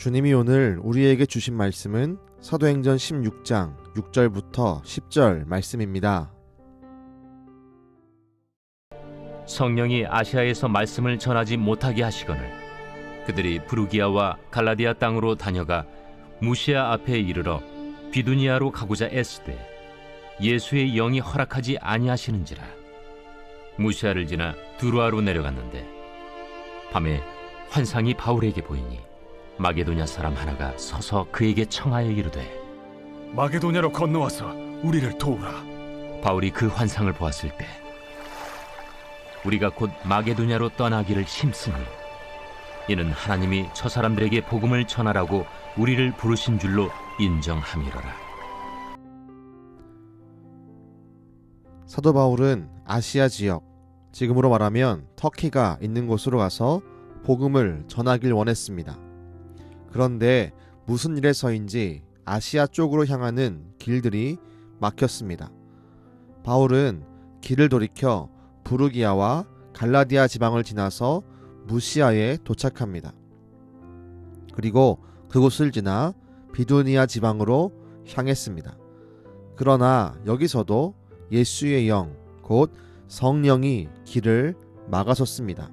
주님이 오늘 우리에게 주신 말씀은 사도행전 16장 6절부터 10절 말씀입니다. 성령이 아시아에서 말씀을 전하지 못하게 하시거늘 그들이 부르기아와 갈라디아 땅으로 다녀가 무시아 앞에 이르러 비두니아로 가고자 애쓰되 예수의 영이 허락하지 아니하시는지라. 무시아를 지나 두루아로 내려갔는데 밤에 환상이 바울에게 보이니 마게도냐 사람 하나가 서서 그에게 청하여 이르되 마게도냐로 건너와서 우리를 도우라. 바울이 그 환상을 보았을 때 우리가 곧 마게도냐로 떠나기를 힘쓰니 이는 하나님이 저 사람들에게 복음을 전하라고 우리를 부르신 줄로 인정함이로라. 사도 바울은 아시아 지역, 지금으로 말하면 터키가 있는 곳으로 가서 복음을 전하길 원했습니다. 그런데 무슨 일에서인지 아시아 쪽으로 향하는 길들이 막혔습니다. 바울은 길을 돌이켜 부르기아와 갈라디아 지방을 지나서 무시아에 도착합니다. 그리고 그곳을 지나 비두니아 지방으로 향했습니다. 그러나 여기서도 예수의 영, 곧 성령이 길을 막아섰습니다.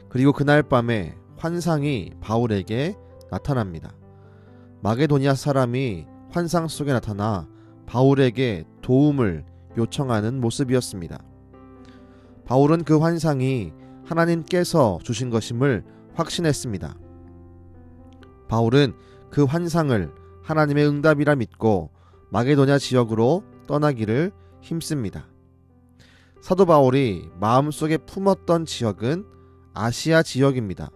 그리고 그날 밤에 환상이 바울에게 나타납니다. 마게도니아 사람이 환상 속에 나타나 바울에게 도움을 요청하는 모습이었습니다. 바울은 그 환상이 하나님께서 주신 것임을 확신했습니다. 바울은 그 환상을 하나님의 응답이라 믿고 마게도냐 지역으로 떠나기를 힘씁니다. 사도 바울이 마음속에 품었던 지역은 아시아 지역입니다.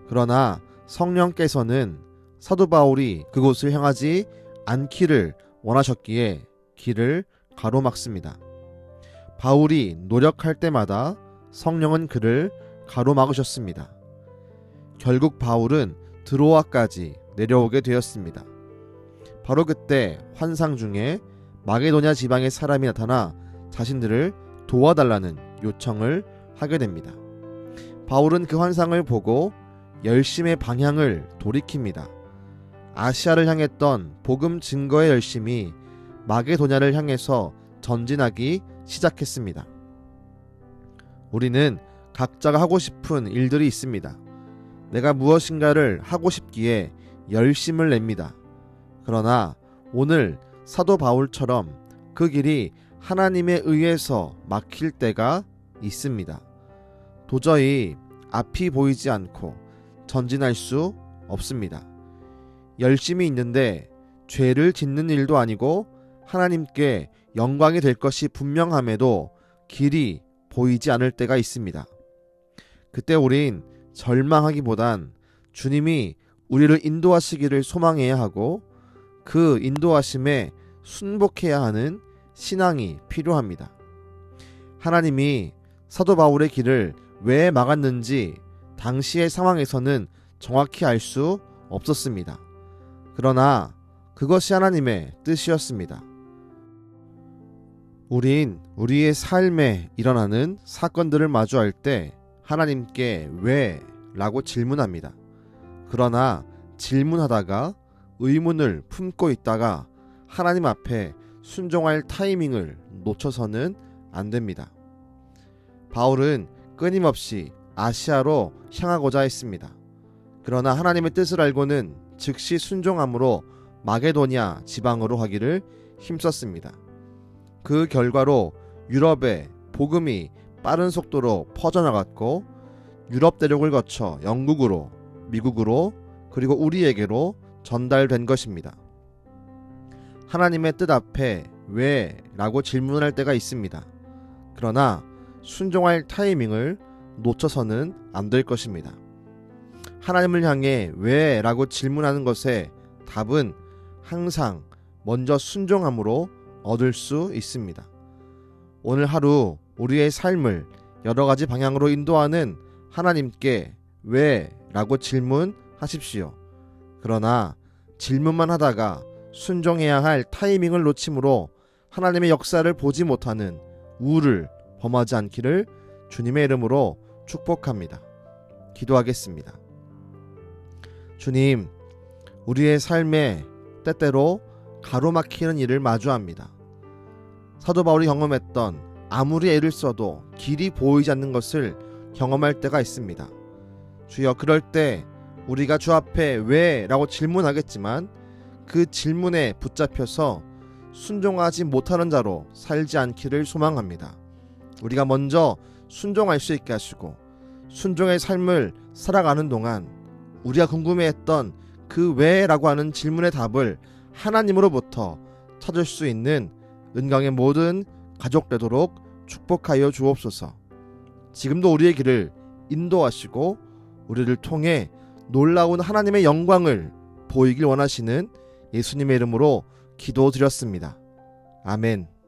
그러나 성령께서는 사도 바울이 그곳을 향하지 않기를 원하셨기에 길을 가로막습니다. 바울이 노력할 때마다 성령은 그를 가로막으셨습니다. 결국 바울은 드로아까지 내려오게 되었습니다. 바로 그때 환상 중에 마게도냐 지방의 사람이 나타나 자신들을 도와달라는 요청을 하게 됩니다. 바울은 그 환상을 보고 열심의 방향을 돌이킵니다. 아시아를 향했던 복음 증거의 열심이 마게도냐를 향해서 전진하기 시작했습니다. 우리는 각자가 하고 싶은 일들이 있습니다. 내가 무엇인가를 하고 싶기에 열심을 냅니다. 그러나 오늘 사도 바울처럼 그 길이 하나님에 의해서 막힐 때가 있습니다. 도저히 앞이 보이지 않고 전진할 수 없습니다. 열심이 있는데 죄를 짓는 일도 아니고 하나님께 영광이 될 것이 분명함에도 길이 보이지 않을 때가 있습니다. 그때 우린 절망하기보단 주님이 우리를 인도하시기를 소망해야 하고 그 인도하심에 순복해야 하는 신앙이 필요합니다. 하나님이 사도 바울의 길을 왜 막았는지 당시의 상황에서는 정확히 알 수 없었습니다. 그러나 그것이 하나님의 뜻이었습니다. 우린 우리의 삶에 일어나는 사건들을 마주할 때 하나님께 왜? 라고 질문합니다. 그러나 질문하다가 의문을 품고 있다가 하나님 앞에 순종할 타이밍을 놓쳐서는 안 됩니다. 바울은 끊임없이 아시아로 향하고자 했습니다. 그러나 하나님의 뜻을 알고는 즉시 순종함으로 마게도냐 지방으로 가기를 힘썼습니다. 그 결과로 유럽에 복음이 빠른 속도로 퍼져나갔고 유럽 대륙을 거쳐 영국으로, 미국으로, 그리고 우리에게로 전달된 것입니다. 하나님의 뜻 앞에 왜? 라고 질문할 때가 있습니다. 그러나 순종할 타이밍을 놓쳐서는 안 될 것입니다. 하나님을 향해 왜? 라고 질문하는 것의 답은 항상 먼저 순종함으로 얻을 수 있습니다. 오늘 하루 우리의 삶을 여러 가지 방향으로 인도하는 하나님께 왜? 라고 질문하십시오. 그러나 질문만 하다가 순종해야 할 타이밍을 놓침으로 하나님의 역사를 보지 못하는 우를 범하지 않기를 주님의 이름으로 축복합니다. 기도하겠습니다. 주님, 우리의 삶에 때때로 가로막히는 일을 마주합니다. 사도 바울이 경험했던 아무리 애를 써도 길이 보이지 않는 것을 경험할 때가 있습니다. 주여, 그럴 때 우리가 주 앞에 왜? 라고 질문하겠지만 그 질문에 붙잡혀서 순종하지 못하는 자로 살지 않기를 소망합니다. 우리가 먼저 순종할 수 있게 하시고 순종의 삶을 살아가는 동안 우리가 궁금해했던 그 왜? 라고 하는 질문의 답을 하나님으로부터 찾을 수 있는 은강의 모든 가족 되도록 축복하여 주옵소서. 지금도 우리의 길을 인도하시고 우리를 통해 놀라운 하나님의 영광을 보이길 원하시는 예수님의 이름으로 기도드렸습니다. 아멘.